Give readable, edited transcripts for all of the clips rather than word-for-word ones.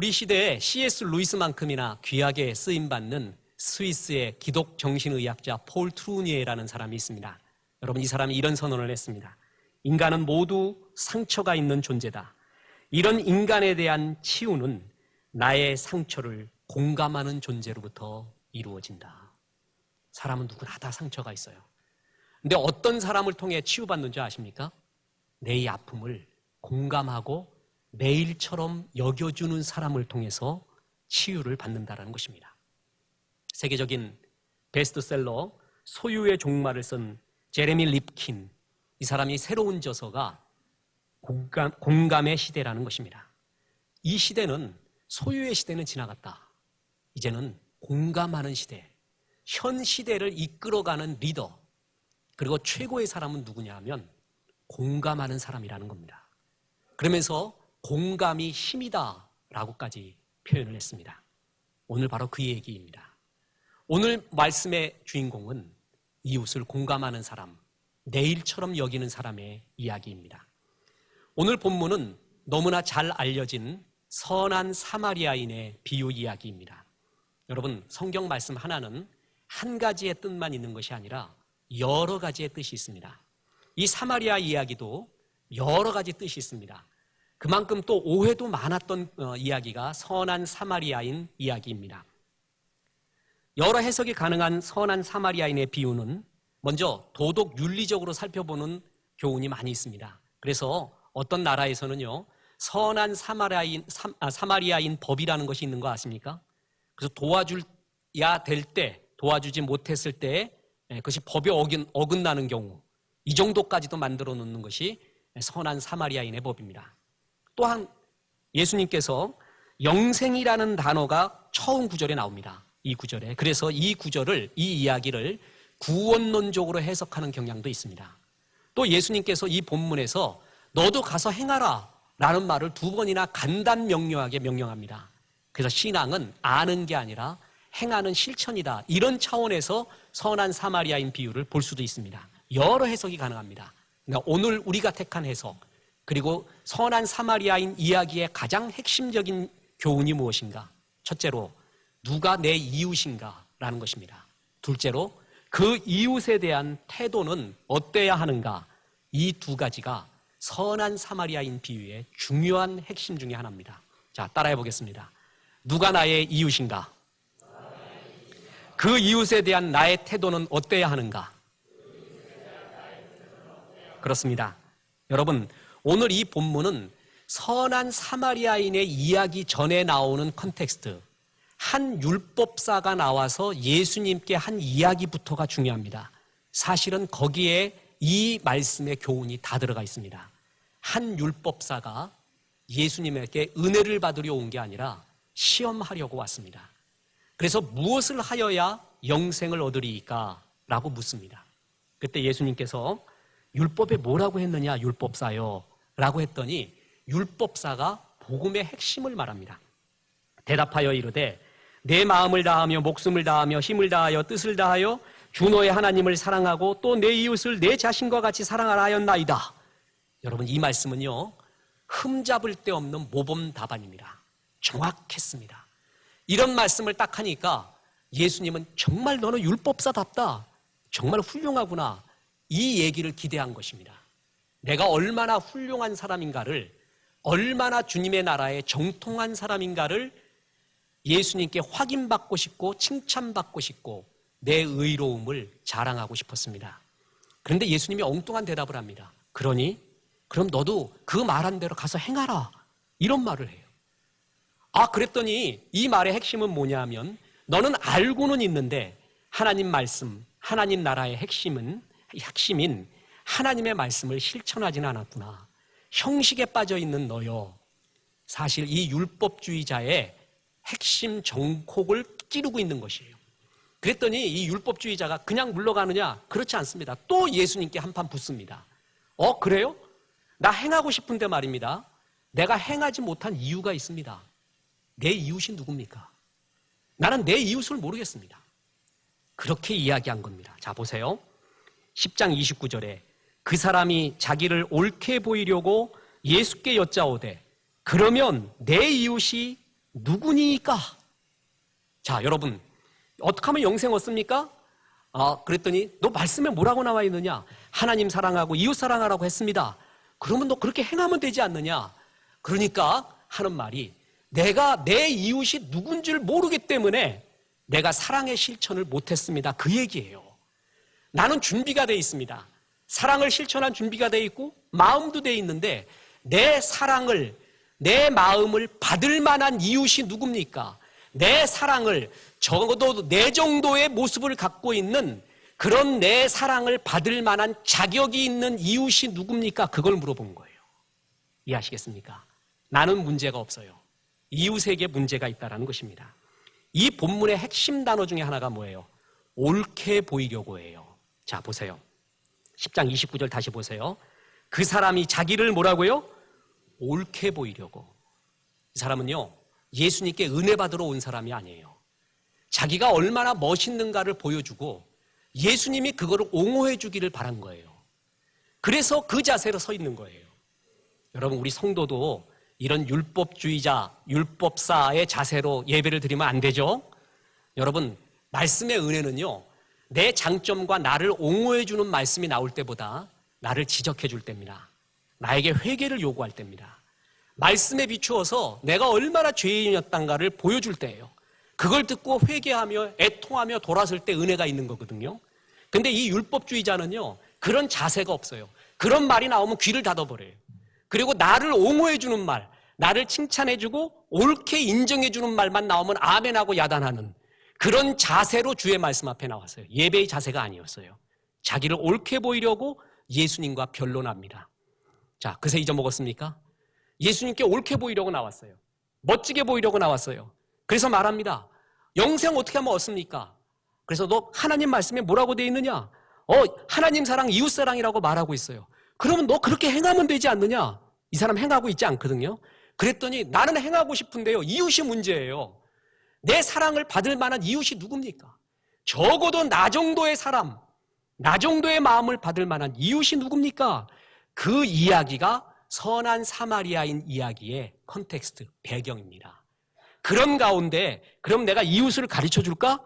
우리 시대에 C.S. 루이스만큼이나 귀하게 쓰임받는 스위스의 기독 정신의학자 폴 트루니에라는 사람이 있습니다. 여러분, 이 사람이 이런 선언을 했습니다. 인간은 모두 상처가 있는 존재다. 이런 인간에 대한 치유는 나의 상처를 공감하는 존재로부터 이루어진다. 사람은 누구나 다 상처가 있어요. 근데 어떤 사람을 통해 치유받는 줄 아십니까? 내 이 아픔을 공감하고 내 일처럼 여겨주는 사람을 통해서 치유를 받는다는 것입니다. 세계적인 베스트셀러 소유의 종말을 쓴 제레미 립킨, 이 사람이 새로운 저서가 공감의 시대라는 것입니다. 이 시대는, 소유의 시대는 지나갔다. 이제는 공감하는 시대, 현 시대를 이끌어가는 리더, 그리고 최고의 사람은 누구냐 하면 공감하는 사람이라는 겁니다. 그러면서 공감이 힘이다 라고까지 표현을 했습니다. 오늘 바로 그 얘기입니다. 오늘 말씀의 주인공은 이웃을 공감하는 사람, 내 일처럼 여기는 사람의 이야기입니다. 오늘 본문은 너무나 잘 알려진 선한 사마리아인의 비유 이야기입니다. 여러분, 성경 말씀 하나는 한 가지의 뜻만 있는 것이 아니라 여러 가지의 뜻이 있습니다. 이 사마리아 이야기도 여러 가지 뜻이 있습니다. 그만큼 또 오해도 많았던 이야기가 선한 사마리아인 이야기입니다. 여러 해석이 가능한 선한 사마리아인의 비유는 먼저 도덕 윤리적으로 살펴보는 교훈이 많이 있습니다. 그래서 어떤 나라에서는요, 선한 사마리아인 법이라는 것이 있는 거 아십니까? 그래서 도와줘야 될 때, 도와주지 못했을 때 그것이 법에 어긋나는 경우, 이 정도까지도 만들어 놓는 것이 선한 사마리아인의 법입니다. 또한 예수님께서 영생이라는 단어가 처음 구절에 나옵니다. 이 구절에. 그래서 이 이야기를 구원론적으로 해석하는 경향도 있습니다. 또 예수님께서 이 본문에서 너도 가서 행하라 라는 말을 2번이나 간단명료하게 명령합니다. 그래서 신앙은 아는 게 아니라 행하는 실천이다. 이런 차원에서 선한 사마리아인 비유를 볼 수도 있습니다. 여러 해석이 가능합니다. 그러니까 오늘 우리가 택한 해석, 그리고 선한 사마리아인 이야기의 가장 핵심적인 교훈이 무엇인가? 첫째로, 누가 내 이웃인가? 라는 것입니다. 둘째로, 그 이웃에 대한 태도는 어때야 하는가? 이 두 가지가 선한 사마리아인 비유의 중요한 핵심 중에 하나입니다. 자, 따라해 보겠습니다. 누가 나의 이웃인가? 그 이웃에 대한 나의 태도는 어때야 하는가? 그렇습니다. 여러분, 오늘 이 본문은 선한 사마리아인의 이야기 전에 나오는 컨텍스트, 한 율법사가 나와서 예수님께 한 이야기부터가 중요합니다. 사실은 거기에 이 말씀의 교훈이 다 들어가 있습니다. 한 율법사가 예수님에게 은혜를 받으려 온 게 아니라 시험하려고 왔습니다. 그래서 무엇을 하여야 영생을 얻으리이까? 라고 묻습니다. 그때 예수님께서 율법에 뭐라고 했느냐, 율법사요? 라고 했더니 율법사가 복음의 핵심을 말합니다. 대답하여 이르되 내 마음을 다하며 목숨을 다하며 힘을 다하여 뜻을 다하여 주 너의 하나님을 사랑하고 또 내 이웃을 내 자신과 같이 사랑하라 하였나이다. 여러분, 이 말씀은요, 흠잡을 데 없는 모범 답안입니다. 정확했습니다. 이런 말씀을 딱 하니까 예수님은 정말 너는 율법사답다, 정말 훌륭하구나, 이 얘기를 기대한 것입니다. 내가 얼마나 훌륭한 사람인가를, 얼마나 주님의 나라에 정통한 사람인가를 예수님께 확인받고 싶고 칭찬받고 싶고 내 의로움을 자랑하고 싶었습니다. 그런데 예수님이 엉뚱한 대답을 합니다. 그러니? 그럼 너도 그 말한 대로 가서 행하라, 이런 말을 해요. 그랬더니 이 말의 핵심은 뭐냐 하면, 너는 알고는 있는데 하나님 말씀, 하나님 나라의 핵심인 하나님의 말씀을 실천하지는 않았구나. 형식에 빠져 있는 너요. 사실 이 율법주의자의 핵심 정콕을 찌르고 있는 것이에요. 그랬더니 이 율법주의자가 그냥 물러가느냐? 그렇지 않습니다. 또 예수님께 한판 붙습니다. 그래요? 나 행하고 싶은데 말입니다. 내가 행하지 못한 이유가 있습니다. 내 이웃이 누굽니까? 나는 내 이웃을 모르겠습니다. 그렇게 이야기한 겁니다. 자, 보세요. 10장 29절에 그 사람이 자기를 옳게 보이려고 예수께 여짜오되 그러면 내 이웃이 누구니까? 자, 여러분, 어떻게 하면 영생 얻습니까? 그랬더니 너 말씀에 뭐라고 나와 있느냐? 하나님 사랑하고 이웃 사랑하라고 했습니다. 그러면 너 그렇게 행하면 되지 않느냐? 그러니까 하는 말이, 내가 내 이웃이 누군 줄 모르기 때문에 내가 사랑의 실천을 못했습니다. 그 얘기예요. 나는 준비가 돼 있습니다. 사랑을 실천한 준비가 돼 있고 마음도 돼 있는데, 내 사랑을, 내 마음을 받을 만한 이웃이 누굽니까? 내 사랑을, 적어도 내 정도의 모습을 갖고 있는 그런 내 사랑을 받을 만한 자격이 있는 이웃이 누굽니까? 그걸 물어본 거예요. 이해하시겠습니까? 나는 문제가 없어요. 이웃에게 문제가 있다는 것입니다. 이 본문의 핵심 단어 중에 하나가 뭐예요? 옳게 보이려고 해요. 자, 보세요. 10장 29절 다시 보세요. 그 사람이 자기를 뭐라고요? 옳게 보이려고. 이 사람은요, 예수님께 은혜 받으러 온 사람이 아니에요. 자기가 얼마나 멋있는가를 보여주고 예수님이 그거를 옹호해 주기를 바란 거예요. 그래서 그 자세로 서 있는 거예요. 여러분, 우리 성도도 이런 율법주의자, 율법사의 자세로 예배를 드리면 안 되죠? 여러분, 말씀의 은혜는요, 내 장점과 나를 옹호해 주는 말씀이 나올 때보다 나를 지적해 줄 때입니다. 나에게 회개를 요구할 때입니다. 말씀에 비추어서 내가 얼마나 죄인이었단가를 보여줄 때예요. 그걸 듣고 회개하며 애통하며 돌아설 때 은혜가 있는 거거든요. 근데 이 율법주의자는요, 그런 자세가 없어요. 그런 말이 나오면 귀를 닫아버려요. 그리고 나를 옹호해 주는 말, 나를 칭찬해 주고 옳게 인정해 주는 말만 나오면 아멘하고 야단하는 그런 자세로 주의 말씀 앞에 나왔어요. 예배의 자세가 아니었어요. 자기를 옳게 보이려고 예수님과 변론합니다. 자, 그새 잊어먹었습니까? 예수님께 옳게 보이려고 나왔어요. 멋지게 보이려고 나왔어요. 그래서 말합니다. 영생 어떻게 하면 얻습니까? 그래서 너 하나님 말씀에 뭐라고 되어 있느냐? 하나님 사랑, 이웃 사랑이라고 말하고 있어요. 그러면 너 그렇게 행하면 되지 않느냐? 이 사람 행하고 있지 않거든요. 그랬더니 나는 행하고 싶은데요, 이웃이 문제예요. 내 사랑을 받을 만한 이웃이 누굽니까? 적어도 나 정도의 사람, 나 정도의 마음을 받을 만한 이웃이 누굽니까? 그 이야기가 선한 사마리아인 이야기의 컨텍스트, 배경입니다. 그런 가운데 그럼 내가 이웃을 가르쳐 줄까?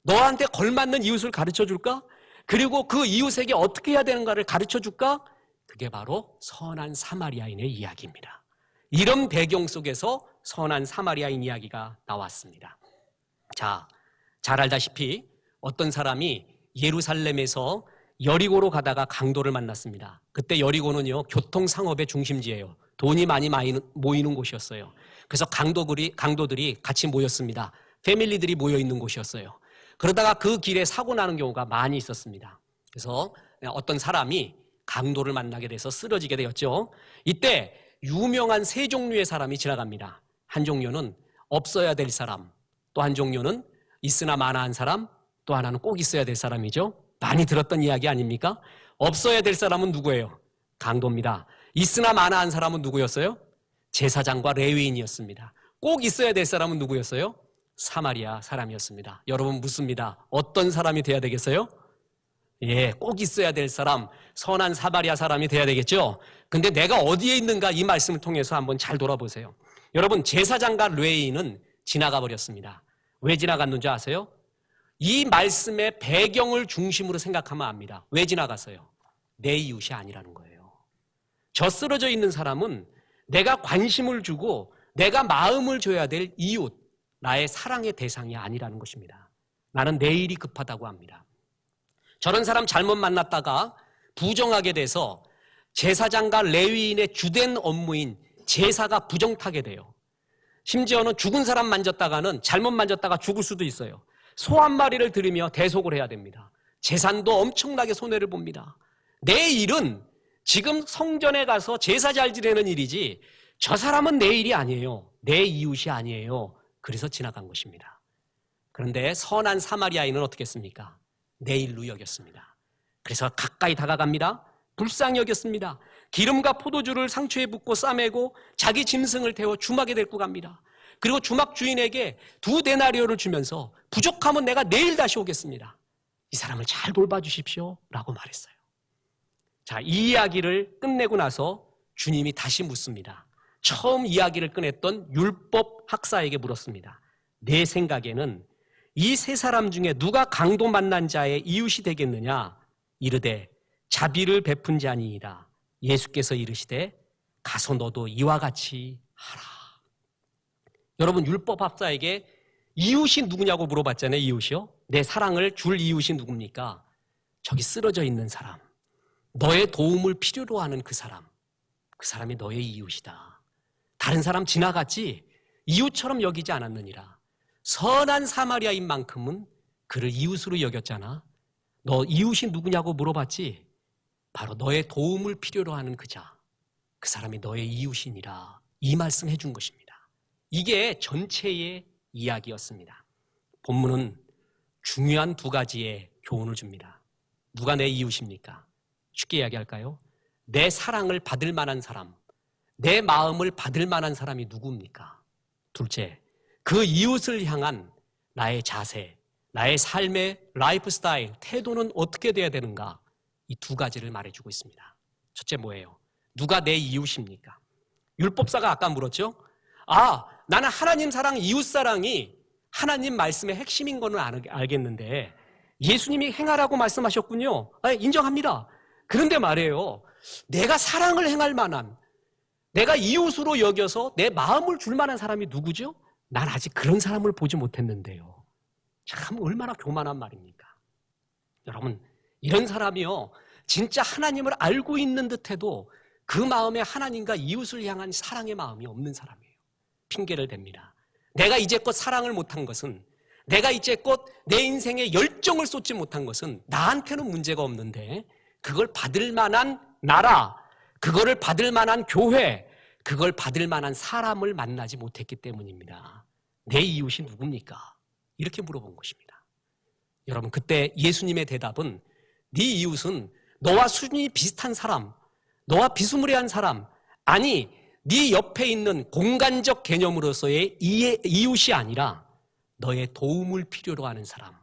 너한테 걸맞는 이웃을 가르쳐 줄까? 그리고 그 이웃에게 어떻게 해야 되는가를 가르쳐 줄까? 그게 바로 선한 사마리아인의 이야기입니다. 이런 배경 속에서 선한 사마리아인 이야기가 나왔습니다. 자, 잘 알다시피 어떤 사람이 예루살렘에서 여리고로 가다가 강도를 만났습니다. 그때 여리고는요, 교통상업의 중심지예요. 돈이 많이 모이는 곳이었어요. 그래서 강도들이 같이 모였습니다. 패밀리들이 모여 있는 곳이었어요. 그러다가 그 길에 사고 나는 경우가 많이 있었습니다. 그래서 어떤 사람이 강도를 만나게 돼서 쓰러지게 되었죠. 이때 유명한 세 종류의 사람이 지나갑니다. 한 종류는 없어야 될 사람, 또 한 종류는 있으나 마나한 사람, 또 하나는 꼭 있어야 될 사람이죠. 많이 들었던 이야기 아닙니까? 없어야 될 사람은 누구예요? 강도입니다. 있으나 마나한 사람은 누구였어요? 제사장과 레위인이었습니다. 꼭 있어야 될 사람은 누구였어요? 사마리아 사람이었습니다. 여러분 묻습니다. 어떤 사람이 돼야 되겠어요? 예, 꼭 있어야 될 사람, 선한 사마리아 사람이 돼야 되겠죠? 근데 내가 어디에 있는가, 이 말씀을 통해서 한번 잘 돌아보세요. 여러분, 제사장과 레위인은 지나가 버렸습니다. 왜 지나갔는지 아세요? 이 말씀의 배경을 중심으로 생각하면 압니다. 왜 지나갔어요? 내 이웃이 아니라는 거예요. 저 쓰러져 있는 사람은 내가 관심을 주고 내가 마음을 줘야 될 이웃, 나의 사랑의 대상이 아니라는 것입니다. 나는 내일이 급하다고 합니다. 저런 사람 잘못 만났다가 부정하게 돼서 제사장과 레위인의 주된 업무인 제사가 부정타게 돼요. 심지어는 죽은 사람 만졌다가는 잘못 만졌다가 죽을 수도 있어요. 소 한 마리를 들이며 대속을 해야 됩니다. 제산도 엄청나게 손해를 봅니다. 내 일은 지금 성전에 가서 제사 잘 지내는 일이지 저 사람은 내 일이 아니에요. 내 이웃이 아니에요. 그래서 지나간 것입니다. 그런데 선한 사마리아인은 어떻게 했습니까? 내 일로 여겼습니다. 그래서 가까이 다가갑니다. 불쌍히 여겼습니다. 기름과 포도주를 상처에 붓고 싸매고 자기 짐승을 태워 주막에 데리고 갑니다. 그리고 주막 주인에게 2데나리오를 주면서 부족하면 내가 내일 다시 오겠습니다. 이 사람을 잘 돌봐주십시오 라고 말했어요. 자, 이 이야기를 끝내고 나서 주님이 다시 묻습니다. 처음 이야기를 꺼냈던 율법 학사에게 물었습니다. 내 생각에는 이 세 사람 중에 누가 강도 만난 자의 이웃이 되겠느냐? 이르되 자비를 베푼 자니이다. 예수께서 이르시되 가서 너도 이와 같이 하라. 여러분, 율법 학사에게 이웃이 누구냐고 물어봤잖아요. 이웃이요? 내 사랑을 줄 이웃이 누굽니까? 저기 쓰러져 있는 사람, 너의 도움을 필요로 하는 그 사람이 너의 이웃이다. 다른 사람 지나갔지 이웃처럼 여기지 않았느니라. 선한 사마리아인 만큼은 그를 이웃으로 여겼잖아. 너 이웃이 누구냐고 물어봤지? 바로 너의 도움을 필요로 하는 그 사람이 너의 이웃이니라. 이 말씀 해준 것입니다. 이게 전체의 이야기였습니다. 본문은 중요한 두 가지의 교훈을 줍니다. 누가 내 이웃입니까? 쉽게 이야기할까요? 내 사랑을 받을 만한 사람, 내 마음을 받을 만한 사람이 누구입니까? 둘째, 그 이웃을 향한 나의 자세, 나의 삶의 라이프 스타일, 태도는 어떻게 돼야 되는가? 이 두 가지를 말해주고 있습니다. 첫째 뭐예요? 누가 내 이웃입니까? 율법사가 아까 물었죠? 나는 하나님 사랑, 이웃 사랑이 하나님 말씀의 핵심인 거는 알겠는데 예수님이 행하라고 말씀하셨군요. 인정합니다. 그런데 말이에요, 내가 사랑을 행할 만한, 내가 이웃으로 여겨서 내 마음을 줄 만한 사람이 누구죠? 난 아직 그런 사람을 보지 못했는데요. 참 얼마나 교만한 말입니까? 여러분, 이런 사람이요, 진짜 하나님을 알고 있는 듯해도 그 마음에 하나님과 이웃을 향한 사랑의 마음이 없는 사람이에요. 핑계를 댑니다. 내가 이제껏 사랑을 못한 것은, 내가 이제껏 내 인생에 열정을 쏟지 못한 것은 나한테는 문제가 없는데 그걸 받을 만한 나라, 그거를 받을 만한 교회, 그걸 받을 만한 사람을 만나지 못했기 때문입니다. 내 이웃이 누굽니까? 이렇게 물어본 것입니다. 여러분, 그때 예수님의 대답은 네 이웃은 너와 수준이 비슷한 사람, 너와 비스무리한 사람, 아니 네 옆에 있는 공간적 개념으로서의 이웃이 아니라 너의 도움을 필요로 하는 사람,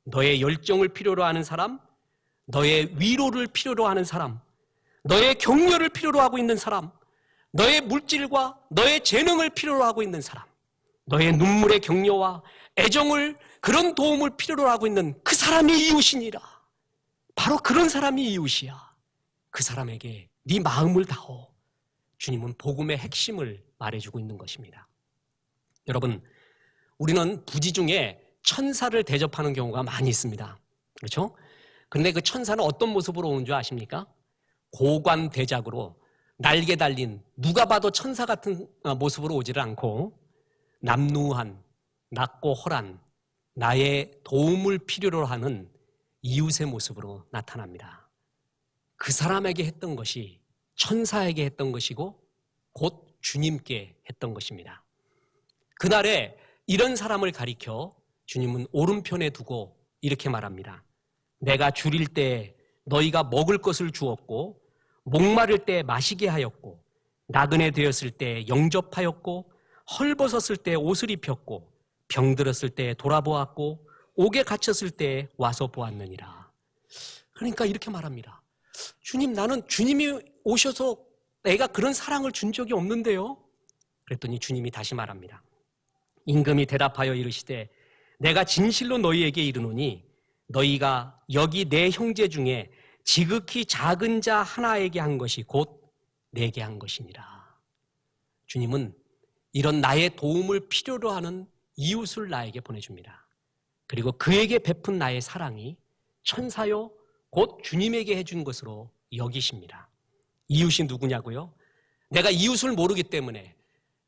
너의 열정을 필요로 하는 사람, 너의 위로를 필요로 하는 사람, 너의 격려를 필요로 하고 있는 사람, 너의 물질과 너의 재능을 필요로 하고 있는 사람, 너의 눈물의 격려와 애정을, 그런 도움을 필요로 하고 있는 그 사람이 이웃이니라. 바로 그런 사람이 이웃이야. 그 사람에게 네 마음을 다오. 주님은 복음의 핵심을 말해주고 있는 것입니다. 여러분, 우리는 부지 중에 천사를 대접하는 경우가 많이 있습니다. 그렇죠? 그런데 그 천사는 어떤 모습으로 오는 줄 아십니까? 고관대작으로 날개 달린, 누가 봐도 천사 같은 모습으로 오지를 않고 남루한, 낮고 헐한, 나의 도움을 필요로 하는 이웃의 모습으로 나타납니다. 그 사람에게 했던 것이 천사에게 했던 것이고 곧 주님께 했던 것입니다. 그날에 이런 사람을 가리켜 주님은 오른편에 두고 이렇게 말합니다. 내가 줄일 때 너희가 먹을 것을 주었고, 목마를 때 마시게 하였고, 나그네 되었을 때 영접하였고, 헐벗었을 때 옷을 입혔고, 병들었을 때 돌아보았고, 옥에 갇혔을 때 와서 보았느니라. 그러니까 이렇게 말합니다. 주님, 나는 주님이 오셔서 내가 그런 사랑을 준 적이 없는데요. 그랬더니 주님이 다시 말합니다. 임금이 대답하여 이르시되 내가 진실로 너희에게 이르노니 너희가 여기 내 형제 중에 지극히 작은 자 하나에게 한 것이 곧 내게 한 것이니라. 주님은 이런 나의 도움을 필요로 하는 이웃을 나에게 보내줍니다. 그리고 그에게 베푼 나의 사랑이 천사요 곧 주님에게 해준 것으로 여기십니다. 이웃이 누구냐고요? 내가 이웃을 모르기 때문에,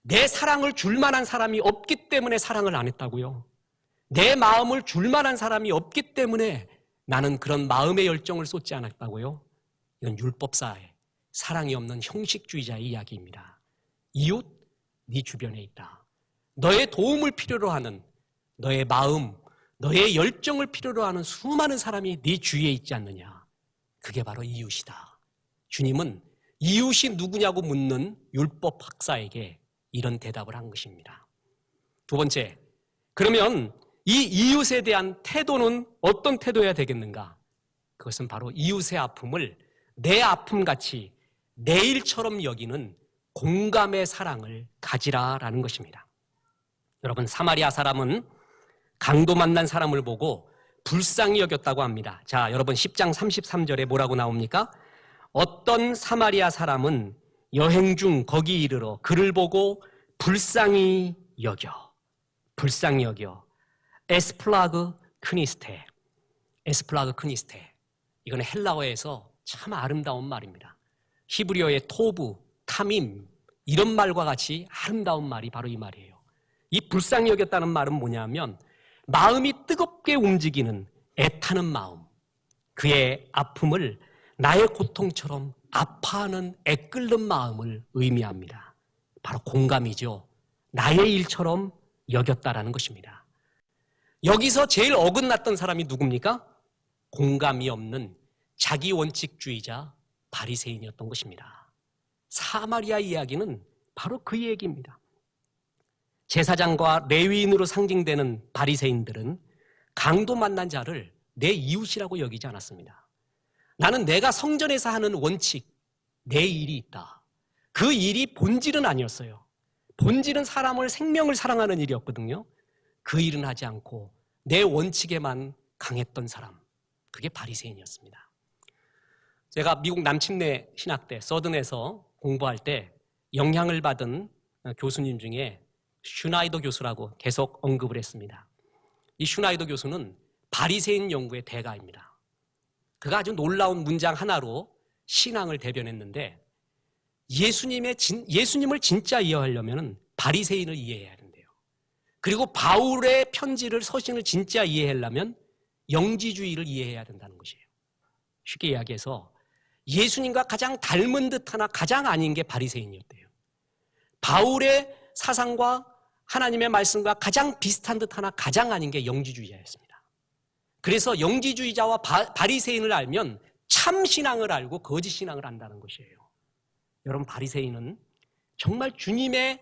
내 사랑을 줄 만한 사람이 없기 때문에 사랑을 안 했다고요. 내 마음을 줄 만한 사람이 없기 때문에 나는 그런 마음의 열정을 쏟지 않았다고요. 이건 율법사의 사랑이 없는 형식주의자의 이야기입니다. 이웃, 네 주변에 있다. 너의 도움을 필요로 하는, 너의 마음, 너의 열정을 필요로 하는 수많은 사람이 네 주위에 있지 않느냐. 그게 바로 이웃이다. 주님은 이웃이 누구냐고 묻는 율법 학사에게 이런 대답을 한 것입니다. 두 번째, 그러면 이 이웃에 대한 태도는 어떤 태도여야 되겠는가? 그것은 바로 이웃의 아픔을 내 아픔같이 내 일처럼 여기는 공감의 사랑을 가지라라는 것입니다. 여러분, 사마리아 사람은 강도 만난 사람을 보고 불쌍히 여겼다고 합니다. 자, 여러분 10장 33절에 뭐라고 나옵니까? 어떤 사마리아 사람은 여행 중 거기 이르러 그를 보고 불쌍히 여겨. 에스플라그 크니스테. 이거는 헬라어에서 참 아름다운 말입니다. 히브리어의 토브, 타밈 이런 말과 같이 아름다운 말이 바로 이 말이에요. 이 불쌍히 여겼다는 말은 뭐냐면 마음이 뜨겁게 움직이는 애타는 마음, 그의 아픔을 나의 고통처럼 아파하는 애끓는 마음을 의미합니다. 바로 공감이죠. 나의 일처럼 여겼다라는 것입니다. 여기서 제일 어긋났던 사람이 누굽니까? 공감이 없는 자기 원칙주의자 바리새인이었던 것입니다. 사마리아 이야기는 바로 그 얘기입니다. 제사장과 레위인으로 상징되는 바리새인들은 강도 만난 자를 내 이웃이라고 여기지 않았습니다. 나는 내가 성전에서 하는 원칙, 내 일이 있다. 그 일이 본질은 아니었어요. 본질은 사람을, 생명을 사랑하는 일이었거든요. 그 일은 하지 않고 내 원칙에만 강했던 사람, 그게 바리새인이었습니다. 제가 미국 남침내 신학대 서든에서 공부할 때 영향을 받은 교수님 중에 슈나이더 교수라고 계속 언급을 했습니다. 이 슈나이더 교수는 바리새인 연구의 대가입니다. 그가 아주 놀라운 문장 하나로 신앙을 대변했는데, 예수님을 진짜 이해하려면 바리새인을 이해해야 된대요. 그리고 바울의 편지를, 서신을 진짜 이해하려면 영지주의를 이해해야 된다는 것이에요. 쉽게 이야기해서 예수님과 가장 닮은 듯하나 가장 아닌 게 바리새인이었대요. 바울의 사상과 하나님의 말씀과 가장 비슷한 듯하나 가장 아닌 게 영지주의자였습니다. 그래서 영지주의자와 바리새인을 알면 참 신앙을 알고 거짓 신앙을 안다는 것이에요. 여러분, 바리새인은 정말 주님의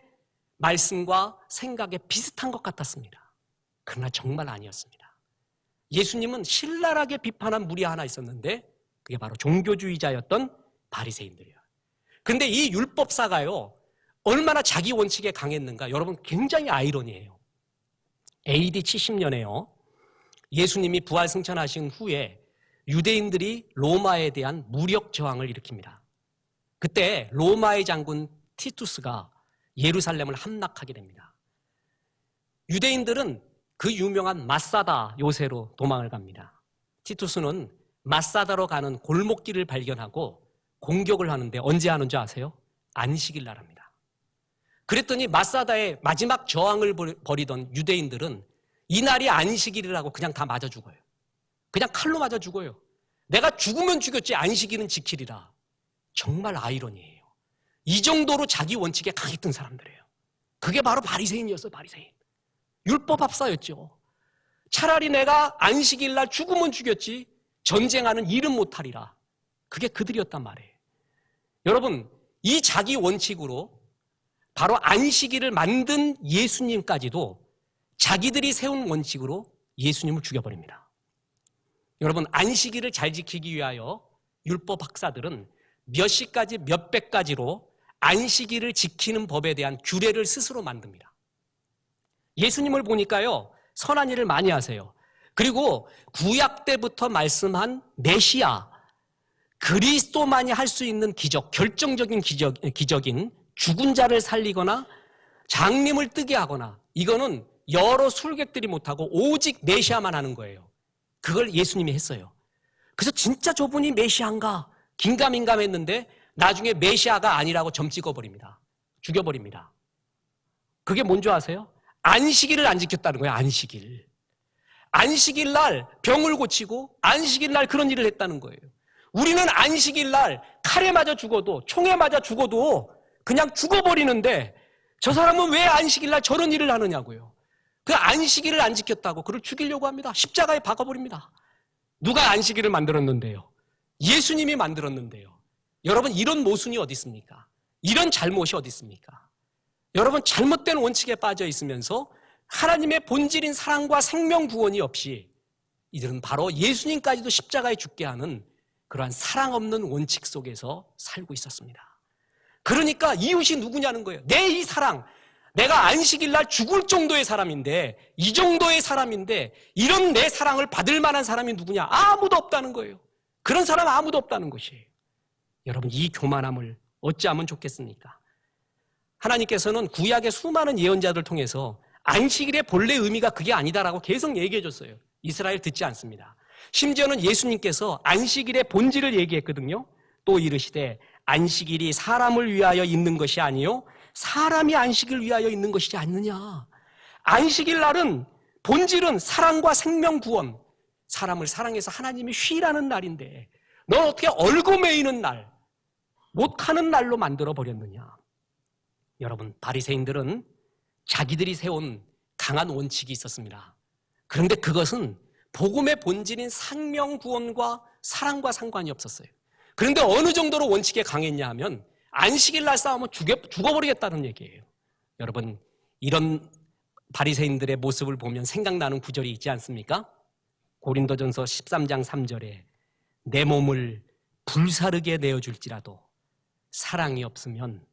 말씀과 생각에 비슷한 것 같았습니다. 그러나 정말 아니었습니다. 예수님은 신랄하게 비판한 무리 하나 있었는데 그게 바로 종교주의자였던 바리새인들이에요. 그런데 이 율법사가요, 얼마나 자기 원칙에 강했는가. 여러분, 굉장히 아이러니해요. AD 70년에요. 예수님이 부활 승천하신 후에 유대인들이 로마에 대한 무력 저항을 일으킵니다. 그때 로마의 장군 티투스가 예루살렘을 함락하게 됩니다. 유대인들은 그 유명한 마사다 요새로 도망을 갑니다. 티투스는 마사다로 가는 골목길을 발견하고 공격을 하는데 언제 하는 줄 아세요? 안식일 날 합니다. 그랬더니 마사다에 마지막 저항을 벌이던 유대인들은 이날이 안식일이라고 그냥 다 맞아 죽어요. 그냥 칼로 맞아 죽어요. 내가 죽으면 죽였지 안식일은 지키리라. 정말 아이러니해요. 이 정도로 자기 원칙에 강했던 사람들이에요. 그게 바로 바리새인이었어요. 바리새인. 율법합사였죠. 차라리 내가 안식일 날 죽으면 죽였지 전쟁하는 일은 못하리라. 그게 그들이었단 말이에요. 여러분, 이 자기 원칙으로 바로 안식일을 만든 예수님까지도 자기들이 세운 원칙으로 예수님을 죽여버립니다. 여러분, 안식일을 잘 지키기 위하여 율법 학사들은 몇 시까지 몇백 가지로 안식일을 지키는 법에 대한 규례를 스스로 만듭니다. 예수님을 보니까요, 선한 일을 많이 하세요. 그리고 구약 때부터 말씀한 메시아, 그리스도만이 할 수 있는 기적, 결정적인 기적인 죽은 자를 살리거나 장님을 뜨게 하거나, 이거는 여러 술객들이 못하고 오직 메시아만 하는 거예요. 그걸 예수님이 했어요. 그래서 진짜 저분이 메시아인가 긴가민가했는데 나중에 메시아가 아니라고 점 찍어버립니다. 죽여버립니다. 그게 뭔지 아세요? 안식일을 안 지켰다는 거예요. 안식일 날 병을 고치고 안식일 날 그런 일을 했다는 거예요. 우리는 안식일 날 칼에 맞아 죽어도, 총에 맞아 죽어도 그냥 죽어버리는데 저 사람은 왜 안식일 날 저런 일을 하느냐고요. 그 안식일을 안 지켰다고 그를 죽이려고 합니다. 십자가에 박아버립니다. 누가 안식일을 만들었는데요? 예수님이 만들었는데요. 여러분, 이런 모순이 어디 있습니까? 이런 잘못이 어디 있습니까? 여러분, 잘못된 원칙에 빠져 있으면서 하나님의 본질인 사랑과 생명 구원이 없이 이들은 바로 예수님까지도 십자가에 죽게 하는 그러한 사랑 없는 원칙 속에서 살고 있었습니다. 그러니까 이웃이 누구냐는 거예요. 내 이 사랑, 내가 안식일 날 죽을 정도의 사람인데, 이 정도의 사람인데 이런 내 사랑을 받을 만한 사람이 누구냐? 아무도 없다는 거예요. 그런 사람 아무도 없다는 것이에요. 여러분, 이 교만함을 어찌하면 좋겠습니까? 하나님께서는 구약의 수많은 예언자들 통해서 안식일의 본래 의미가 그게 아니다라고 계속 얘기해 줬어요. 이스라엘 듣지 않습니다. 심지어는 예수님께서 안식일의 본질을 얘기했거든요. 또 이르시되 안식일이 사람을 위하여 있는 것이 아니요 사람이 안식을 위하여 있는 것이지 않느냐. 안식일 날은 본질은 사랑과 생명 구원, 사람을 사랑해서 하나님이 쉬라는 날인데 넌 어떻게 얽어매이는 날, 못하는 날로 만들어 버렸느냐. 여러분, 바리새인들은 자기들이 세운 강한 원칙이 있었습니다. 그런데 그것은 복음의 본질인 생명 구원과 사랑과 상관이 없었어요. 그런데 어느 정도로 원칙에 강했냐 하면 안식일 날 싸우면 죽어버리겠다는 얘기예요. 여러분, 이런 바리새인들의 모습을 보면 생각나는 구절이 있지 않습니까? 고린도전서 13장 3절에 내 몸을 불사르게 내어줄지라도 사랑이 없으면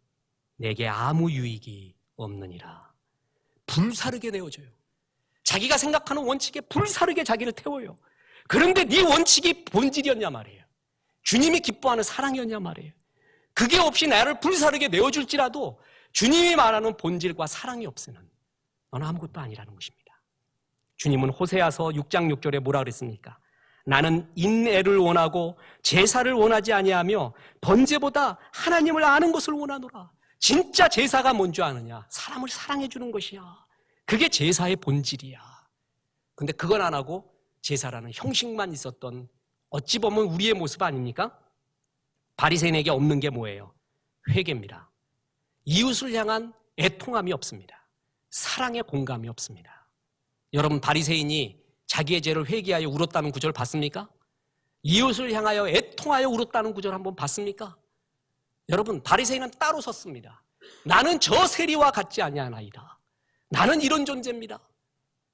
내게 아무 유익이 없느니라. 불사르게 내어줘요. 자기가 생각하는 원칙에 불사르게 자기를 태워요. 그런데 네 원칙이 본질이었냐 말이에요. 주님이 기뻐하는 사랑이었냐 말이에요. 그게 없이 나를 불사르게 내어줄지라도 주님이 말하는 본질과 사랑이 없으면 너는 아무것도 아니라는 것입니다. 주님은 호세아서 6장 6절에 뭐라 그랬습니까? 나는 인애를 원하고 제사를 원하지 아니하며 번제보다 하나님을 아는 것을 원하노라. 진짜 제사가 뭔 줄 아느냐? 사람을 사랑해 주는 것이야. 그게 제사의 본질이야. 근데 그건 안 하고 제사라는 형식만 있었던, 어찌 보면 우리의 모습 아닙니까? 바리새인에게 없는 게 뭐예요? 회개입니다. 이웃을 향한 애통함이 없습니다. 사랑의 공감이 없습니다. 여러분, 바리새인이 자기의 죄를 회개하여 울었다는 구절 봤습니까? 이웃을 향하여 애통하여 울었다는 구절 한번 봤습니까? 여러분, 바리새인은 따로 섰습니다. 나는 저 세리와 같지 아니하나이다. 나는 이런 존재입니다.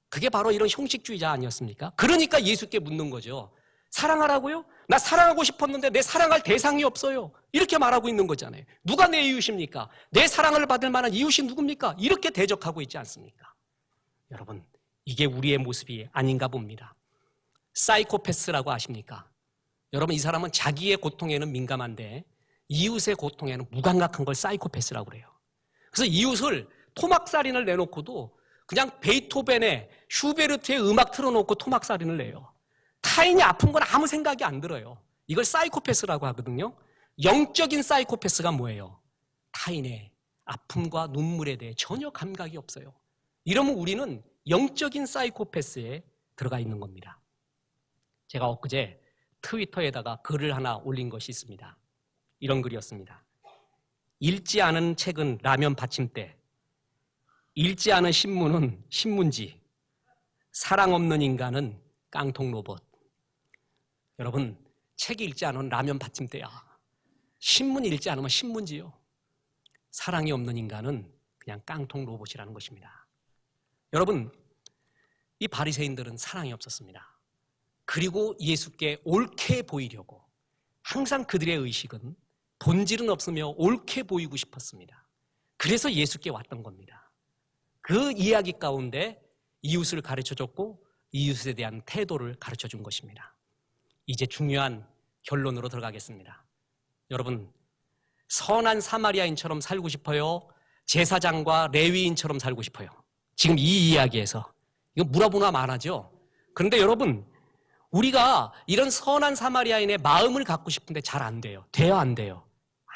그게 바로 이런 형식주의자 아니었습니까? 그러니까 예수께 묻는 거죠. 사랑하라고요? 나 사랑하고 싶었는데 내 사랑할 대상이 없어요. 이렇게 말하고 있는 거잖아요. 누가 내 이웃입니까? 내 사랑을 받을 만한 이웃이 누굽니까? 이렇게 대적하고 있지 않습니까? 여러분, 이게 우리의 모습이 아닌가 봅니다. 사이코패스라고 아십니까? 여러분, 이 사람은 자기의 고통에는 민감한데 이웃의 고통에는 무감각한 걸 사이코패스라고 그래요. 그래서 이웃을 토막살인을 내놓고도 그냥 베이토벤의 슈베르트의 음악 틀어놓고 토막살인을 내요. 타인이 아픈 건 아무 생각이 안 들어요. 이걸 사이코패스라고 하거든요. 영적인 사이코패스가 뭐예요? 타인의 아픔과 눈물에 대해 전혀 감각이 없어요. 이러면 우리는 영적인 사이코패스에 들어가 있는 겁니다. 제가 엊그제 트위터에다가 글을 하나 올린 것이 있습니다. 이런 글이었습니다. 읽지 않은 책은 라면 받침대, 읽지 않은 신문은 신문지, 사랑 없는 인간은 깡통 로봇. 여러분, 책 읽지 않으면 라면 받침대야. 신문 읽지 않으면 신문지요. 사랑이 없는 인간은 그냥 깡통 로봇이라는 것입니다. 여러분, 이 바리새인들은 사랑이 없었습니다. 그리고 예수께 옳게 보이려고 항상 그들의 의식은 본질은 없으며 옳게 보이고 싶었습니다. 그래서 예수께 왔던 겁니다. 그 이야기 가운데 이웃을 가르쳐줬고 이웃에 대한 태도를 가르쳐준 것입니다. 이제 중요한 결론으로 들어가겠습니다. 여러분, 선한 사마리아인처럼 살고 싶어요? 제사장과 레위인처럼 살고 싶어요? 지금 이 이야기에서 이거 물어보나 말하죠. 그런데 여러분, 우리가 이런 선한 사마리아인의 마음을 갖고 싶은데 잘 안 돼요. 돼요, 안 돼요?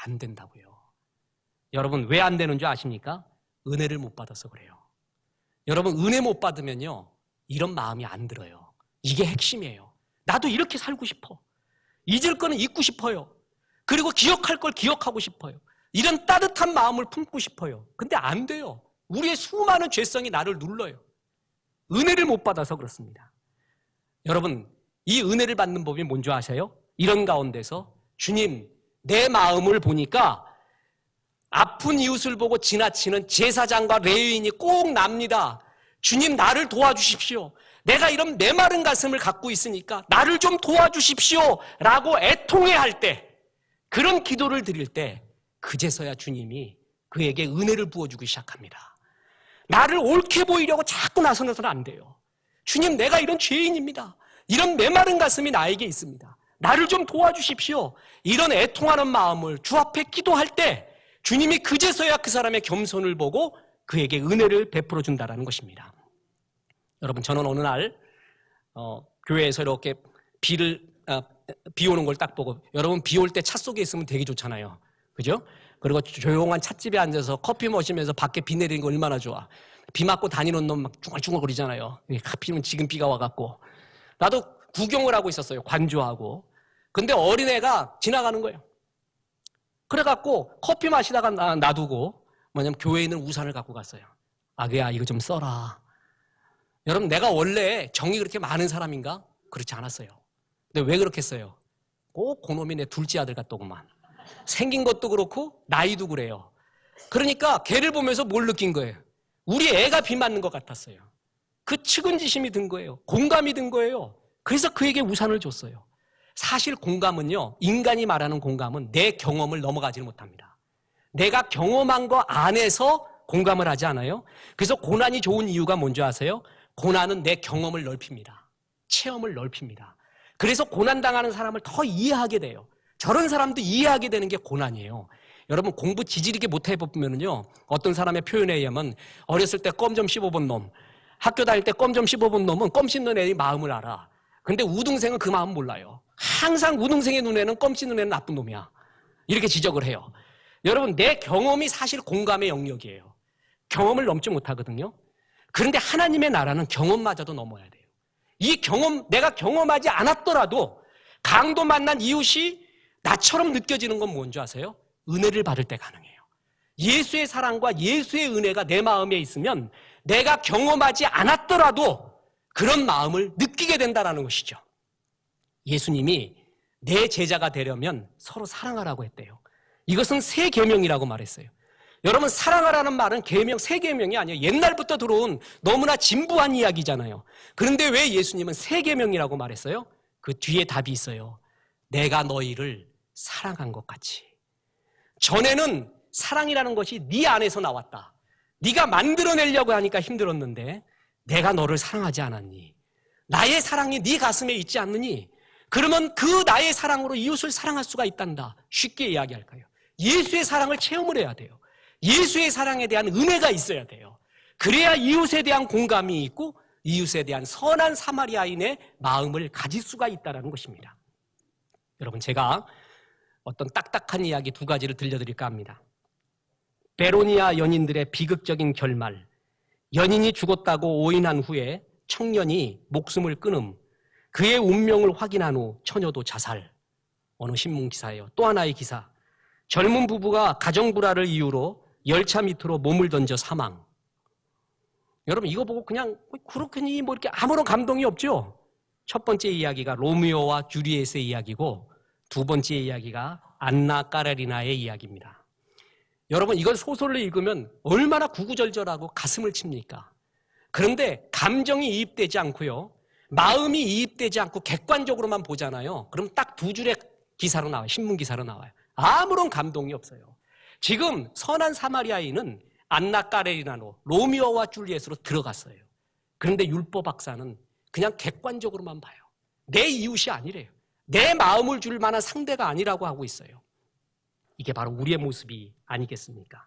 안 된다고요. 여러분, 왜 안 되는 줄 아십니까? 은혜를 못 받아서 그래요. 여러분, 은혜 못 받으면요, 이런 마음이 안 들어요. 이게 핵심이에요. 나도 이렇게 살고 싶어. 잊을 거는 잊고 싶어요. 그리고 기억할 걸 기억하고 싶어요. 이런 따뜻한 마음을 품고 싶어요. 근데 안 돼요. 우리의 수많은 죄성이 나를 눌러요. 은혜를 못 받아서 그렇습니다. 여러분, 이 은혜를 받는 법이 뭔지 아세요? 이런 가운데서 주님, 내 마음을 보니까 아픈 이웃을 보고 지나치는 제사장과 레위인이 꼭 납니다. 주님, 나를 도와주십시오. 내가 이런 메마른 가슴을 갖고 있으니까 나를 좀 도와주십시오 라고 애통해할 때, 그런 기도를 드릴 때 그제서야 주님이 그에게 은혜를 부어주기 시작합니다. 나를 옳게 보이려고 자꾸 나서서는 안 돼요. 주님, 내가 이런 죄인입니다. 이런 메마른 가슴이 나에게 있습니다. 나를 좀 도와주십시오. 이런 애통하는 마음을 주 앞에 기도할 때 주님이 그제서야 그 사람의 겸손을 보고 그에게 은혜를 베풀어 준다는 것입니다. 여러분, 저는 어느 날 교회에서 이렇게 비 오는 걸 딱 보고, 여러분 비 올 때 차 속에 있으면 되게 좋잖아요. 그죠? 그리고 조용한 찻집에 앉아서 커피 마시면서 밖에 비 내리는 거 얼마나 좋아. 비 맞고 다니는 놈 막 중얼중얼거리잖아요. 하필이면 지금 비가 와갖고. 나도 구경을 하고 있었어요. 관조하고. 근데 어린애가 지나가는 거예요. 그래갖고 커피 마시다가 놔두고 뭐냐면 교회에 있는 우산을 갖고 갔어요. 아기야, 이거 좀 써라. 여러분, 내가 원래 정이 그렇게 많은 사람인가? 그렇지 않았어요. 근데 왜 그렇게 써요? 꼭 그놈이 내 둘째 아들 같더구만. 생긴 것도 그렇고 나이도 그래요. 그러니까 걔를 보면서 뭘 느낀 거예요? 우리 애가 비 맞는 것 같았어요. 그 측은지심이 든 거예요. 공감이 든 거예요. 그래서 그에게 우산을 줬어요. 사실 공감은요, 인간이 말하는 공감은 내 경험을 넘어가지 못합니다. 내가 경험한 거 안에서 공감을 하지 않아요? 그래서 고난이 좋은 이유가 뭔지 아세요? 고난은 내 경험을 넓힙니다. 체험을 넓힙니다. 그래서 고난당하는 사람을 더 이해하게 돼요. 저런 사람도 이해하게 되는 게 고난이에요. 여러분, 공부 지지리게 못 해보면요, 어떤 사람의 표현에 의하면 어렸을 때 껌 좀 씹어본 놈, 학교 다닐 때 껌 좀 씹어본 놈은 껌 씹는 애의 마음을 알아. 근데 우등생은 그 마음 몰라요. 항상 우등생의 눈에는 껌 씹는 애는 나쁜 놈이야. 이렇게 지적을 해요. 여러분, 내 경험이 사실 공감의 영역이에요. 경험을 넘지 못하거든요. 그런데 하나님의 나라는 경험마저도 넘어야 돼요. 이 경험, 내가 경험하지 않았더라도 강도 만난 이웃이 나처럼 느껴지는 건 뭔지 아세요? 은혜를 받을 때 가능해요. 예수의 사랑과 예수의 은혜가 내 마음에 있으면 내가 경험하지 않았더라도 그런 마음을 느끼게 된다는 것이죠. 예수님이 내 제자가 되려면 서로 사랑하라고 했대요. 이것은 새 계명이라고 말했어요. 여러분, 사랑하라는 말은 계명, 새 계명이 아니에요. 옛날부터 들어온 너무나 진부한 이야기잖아요. 그런데 왜 예수님은 새 계명이라고 말했어요? 그 뒤에 답이 있어요. 내가 너희를 사랑한 것 같이. 전에는 사랑이라는 것이 네 안에서 나왔다. 네가 만들어내려고 하니까 힘들었는데 내가 너를 사랑하지 않았니? 나의 사랑이 네 가슴에 있지 않느니? 그러면 그 나의 사랑으로 이웃을 사랑할 수가 있단다. 쉽게 이야기할까요? 예수의 사랑을 체험을 해야 돼요. 예수의 사랑에 대한 은혜가 있어야 돼요. 그래야 이웃에 대한 공감이 있고 이웃에 대한 선한 사마리아인의 마음을 가질 수가 있다는 것입니다. 여러분, 제가 어떤 딱딱한 이야기 두 가지를 들려드릴까 합니다. 베로니아 연인들의 비극적인 결말, 연인이 죽었다고 오인한 후에 청년이 목숨을 끊음, 그의 운명을 확인한 후 처녀도 자살. 어느 신문 기사예요. 또 하나의 기사, 젊은 부부가 가정불화를 이유로 열차 밑으로 몸을 던져 사망. 여러분, 이거 보고 그냥 그렇겠니 뭐 이렇게 아무런 감동이 없죠. 첫 번째 이야기가 로미오와 줄리엣의 이야기고 두 번째 이야기가 안나 까레리나의 이야기입니다. 여러분, 이걸 소설을 읽으면 얼마나 구구절절하고 가슴을 칩니까? 그런데 감정이 이입되지 않고요, 마음이 이입되지 않고 객관적으로만 보잖아요. 그럼 딱 두 줄의 기사로 나와요. 신문 기사로 나와요. 아무런 감동이 없어요. 지금 선한 사마리아인은 안나 까레리나로 로미오와 줄리엣으로 들어갔어요. 그런데 율법 학사는 그냥 객관적으로만 봐요. 내 이웃이 아니래요. 내 마음을 줄 만한 상대가 아니라고 하고 있어요. 이게 바로 우리의 모습이 아니겠습니까?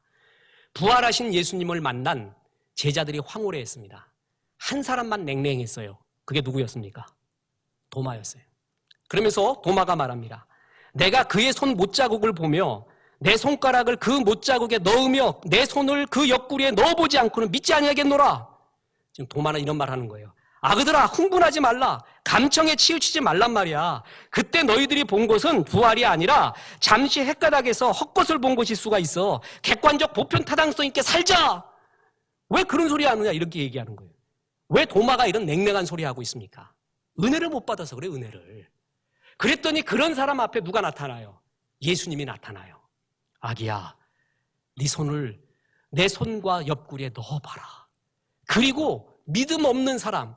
부활하신 예수님을 만난 제자들이 황홀해했습니다. 한 사람만 냉랭했어요. 그게 누구였습니까? 도마였어요. 그러면서 도마가 말합니다. 내가 그의 손 못자국을 보며 내 손가락을 그 못자국에 넣으며 내 손을 그 옆구리에 넣어보지 않고는 믿지 아니하겠노라. 지금 도마는 이런 말 하는 거예요. 아그들아, 흥분하지 말라. 감청에 치우치지 말란 말이야. 그때 너희들이 본 것은 부활이 아니라 잠시 헷가닥에서 헛것을 본 것일 수가 있어. 객관적 보편 타당성 있게 살자. 왜 그런 소리 하느냐, 이렇게 얘기하는 거예요. 왜 도마가 이런 냉랭한 소리 하고 있습니까? 은혜를 못 받아서 그래, 은혜를. 그랬더니 그런 사람 앞에 누가 나타나요? 예수님이 나타나요. 아기야, 네 손을 내 손과 옆구리에 넣어봐라. 그리고 믿음 없는 사람,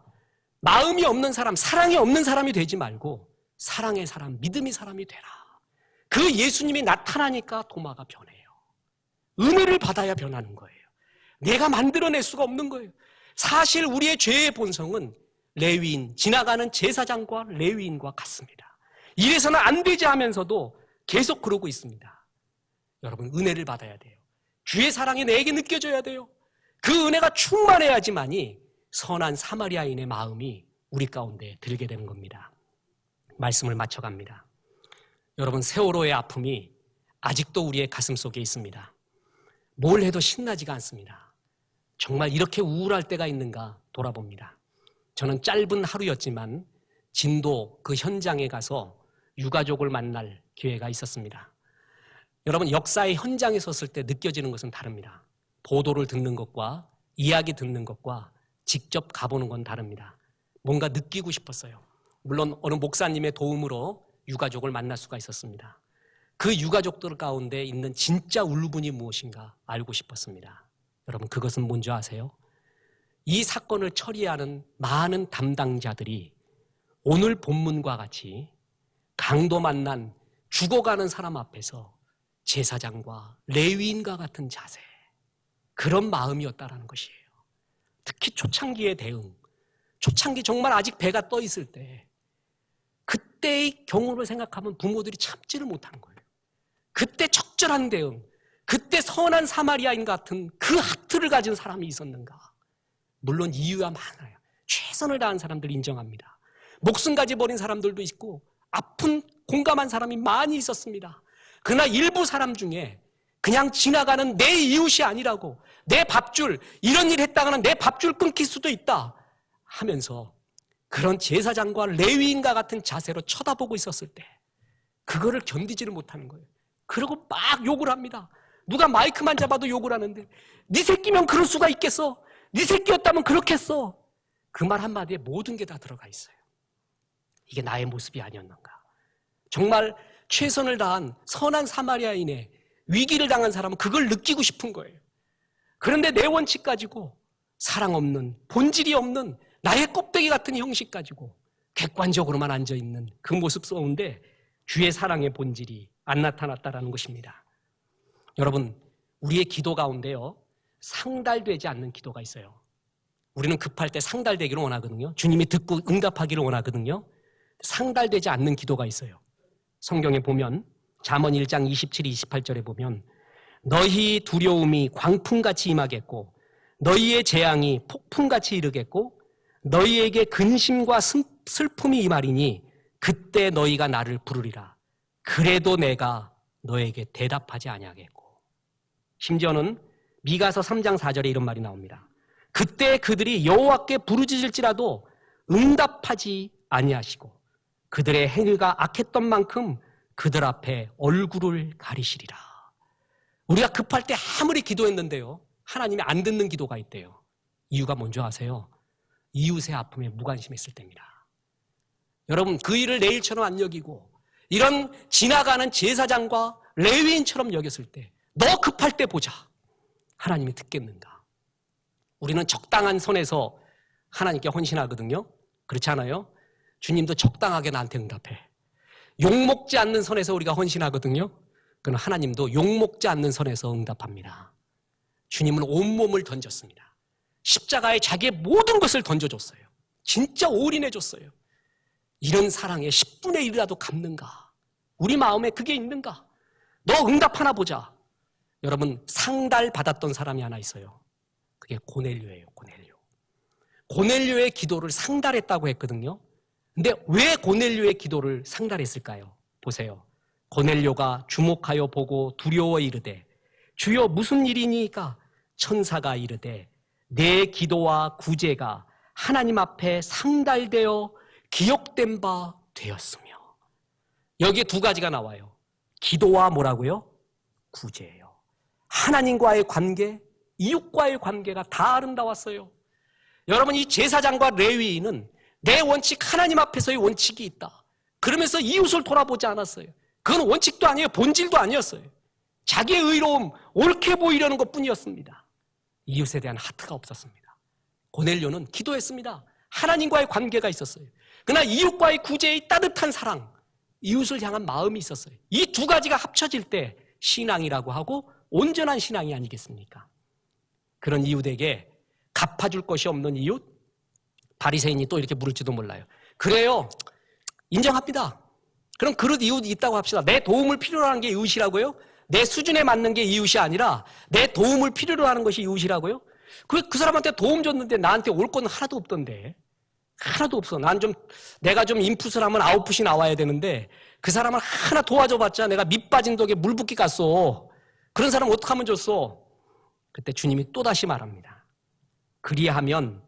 마음이 없는 사람, 사랑이 없는 사람이 되지 말고 사랑의 사람, 믿음의 사람이 되라. 그 예수님이 나타나니까 도마가 변해요. 은혜를 받아야 변하는 거예요. 내가 만들어낼 수가 없는 거예요. 사실 우리의 죄의 본성은 레위인, 지나가는 제사장과 레위인과 같습니다. 이래서는 안 되지 하면서도 계속 그러고 있습니다. 여러분, 은혜를 받아야 돼요. 주의 사랑이 내게 느껴져야 돼요. 그 은혜가 충만해야지만이 선한 사마리아인의 마음이 우리 가운데 들게 되는 겁니다. 말씀을 마쳐갑니다. 여러분, 세월호의 아픔이 아직도 우리의 가슴 속에 있습니다. 뭘 해도 신나지가 않습니다. 정말 이렇게 우울할 때가 있는가 돌아봅니다. 저는 짧은 하루였지만 진도 그 현장에 가서 유가족을 만날 기회가 있었습니다. 여러분, 역사의 현장에 섰을 때 느껴지는 것은 다릅니다. 보도를 듣는 것과 이야기 듣는 것과 직접 가보는 건 다릅니다. 뭔가 느끼고 싶었어요. 물론 어느 목사님의 도움으로 유가족을 만날 수가 있었습니다. 그 유가족들 가운데 있는 진짜 울분이 무엇인가 알고 싶었습니다. 여러분, 그것은 뭔지 아세요? 이 사건을 처리하는 많은 담당자들이 오늘 본문과 같이 강도 만난 죽어가는 사람 앞에서 제사장과 레위인과 같은 자세, 그런 마음이었다라는 것이에요. 특히 초창기의 대응, 초창기 정말 아직 배가 떠 있을 때 그때의 경우를 생각하면 부모들이 참지를 못하는 거예요. 그때 적절한 대응, 그때 선한 사마리아인 같은 그 하트를 가진 사람이 있었는가? 물론 이유야 많아요. 최선을 다한 사람들 인정합니다. 목숨까지 버린 사람들도 있고 아픈 공감한 사람이 많이 있었습니다. 그러나 일부 사람 중에 그냥 지나가는 내 이웃이 아니라고, 내 밥줄, 이런 일 했다가는 내 밥줄 끊길 수도 있다 하면서 그런 제사장과 레위인과 같은 자세로 쳐다보고 있었을 때 그거를 견디지를 못하는 거예요. 그리고 막 욕을 합니다. 누가 마이크만 잡아도 욕을 하는데 네 새끼면 그럴 수가 있겠어? 네 새끼였다면 그렇겠어? 그 말 한마디에 모든 게 다 들어가 있어요. 이게 나의 모습이 아니었는가? 정말 최선을 다한 선한 사마리아인의 위기를 당한 사람은 그걸 느끼고 싶은 거예요. 그런데 내 원칙 가지고 사랑 없는, 본질이 없는 나의 껍데기 같은 형식 가지고 객관적으로만 앉아있는 그 모습 속인데 주의 사랑의 본질이 안 나타났다라는 것입니다. 여러분, 우리의 기도 가운데요, 상달되지 않는 기도가 있어요. 우리는 급할 때 상달되기를 원하거든요. 주님이 듣고 응답하기를 원하거든요. 상달되지 않는 기도가 있어요. 성경에 보면 잠언 1장 27, 28절에 보면 너희 두려움이 광풍같이 임하겠고 너희의 재앙이 폭풍같이 이르겠고 너희에게 근심과 슬픔이 임하리니 그때 너희가 나를 부르리라. 그래도 내가 너에게 대답하지 아니하겠고. 심지어는 미가서 3장 4절에 이런 말이 나옵니다. 그때 그들이 여호와께 부르짖을지라도 응답하지 아니하시고 그들의 행위가 악했던 만큼 그들 앞에 얼굴을 가리시리라. 우리가 급할 때 아무리 기도했는데요, 하나님이 안 듣는 기도가 있대요. 이유가 뭔지 아세요? 이웃의 아픔에 무관심했을 때입니다. 여러분, 그 일을 내 일처럼 안 여기고 이런 지나가는 제사장과 레위인처럼 여겼을 때 너 급할 때 보자. 하나님이 듣겠는가? 우리는 적당한 선에서 하나님께 헌신하거든요. 그렇지 않아요? 주님도 적당하게 나한테 응답해. 욕먹지 않는 선에서 우리가 헌신하거든요. 그럼 하나님도 욕먹지 않는 선에서 응답합니다. 주님은 온몸을 던졌습니다. 십자가에 자기의 모든 것을 던져줬어요. 진짜 올인해줬어요. 이런 사랑에 10분의 1이라도 갚는가? 우리 마음에 그게 있는가? 너 응답하나 보자. 여러분, 상달 받았던 사람이 하나 있어요. 그게 고넬료예요. 고넬료의 기도를 상달했다고 했거든요. 근데 왜 고넬료의 기도를 상달했을까요? 보세요. 고넬료가 주목하여 보고 두려워 이르되 주여 무슨 일이니까? 천사가 이르되 내 기도와 구제가 하나님 앞에 상달되어 기억된 바 되었으며. 여기에 두 가지가 나와요. 기도와 뭐라고요? 구제예요. 하나님과의 관계, 이웃과의 관계가 다 아름다웠어요. 여러분, 이 제사장과 레위인은 내 원칙, 하나님 앞에서의 원칙이 있다. 그러면서 이웃을 돌아보지 않았어요. 그건 원칙도 아니에요. 본질도 아니었어요. 자기의 의로움, 옳게 보이려는 것뿐이었습니다. 이웃에 대한 하트가 없었습니다. 고넬료는 기도했습니다. 하나님과의 관계가 있었어요. 그러나 이웃과의 구제의 따뜻한 사랑, 이웃을 향한 마음이 있었어요. 이 두 가지가 합쳐질 때 신앙이라고 하고 온전한 신앙이 아니겠습니까? 그런 이웃에게 갚아줄 것이 없는 이웃, 바리새인이 또 이렇게 물을지도 몰라요. 그래요, 인정합니다. 그럼 그릇 이웃이 있다고 합시다. 내 도움을 필요로 하는 게 이웃이라고요? 내 수준에 맞는 게 이웃이 아니라 내 도움을 필요로 하는 것이 이웃이라고요? 그 사람한테 도움 줬는데 나한테 올 건 하나도 없던데. 하나도 없어. 내가 좀 인풋을 하면 아웃풋이 나와야 되는데 그 사람을 하나 도와줘봤자 내가 밑 빠진 독에 물 붓기 갔어. 그런 사람 어떻게 하면 좋소? 그때 주님이 또다시 말합니다. 그리하면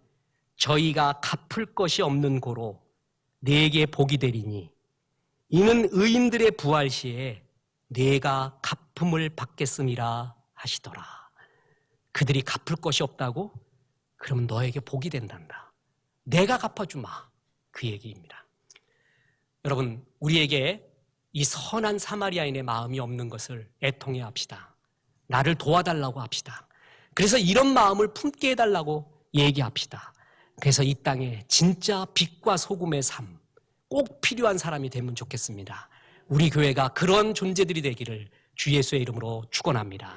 저희가 갚을 것이 없는 고로 내게 복이 되리니 이는 의인들의 부활 시에 내가 갚음을 받겠음이라 하시더라. 그들이 갚을 것이 없다고? 그러면 너에게 복이 된단다. 내가 갚아주마. 그 얘기입니다. 여러분, 우리에게 이 선한 사마리아인의 마음이 없는 것을 애통해 합시다. 나를 도와달라고 합시다. 그래서 이런 마음을 품게 해달라고 얘기합시다. 그래서 이 땅에 진짜 빛과 소금의 삶, 꼭 필요한 사람이 되면 좋겠습니다. 우리 교회가 그런 존재들이 되기를 주 예수의 이름으로 축원합니다.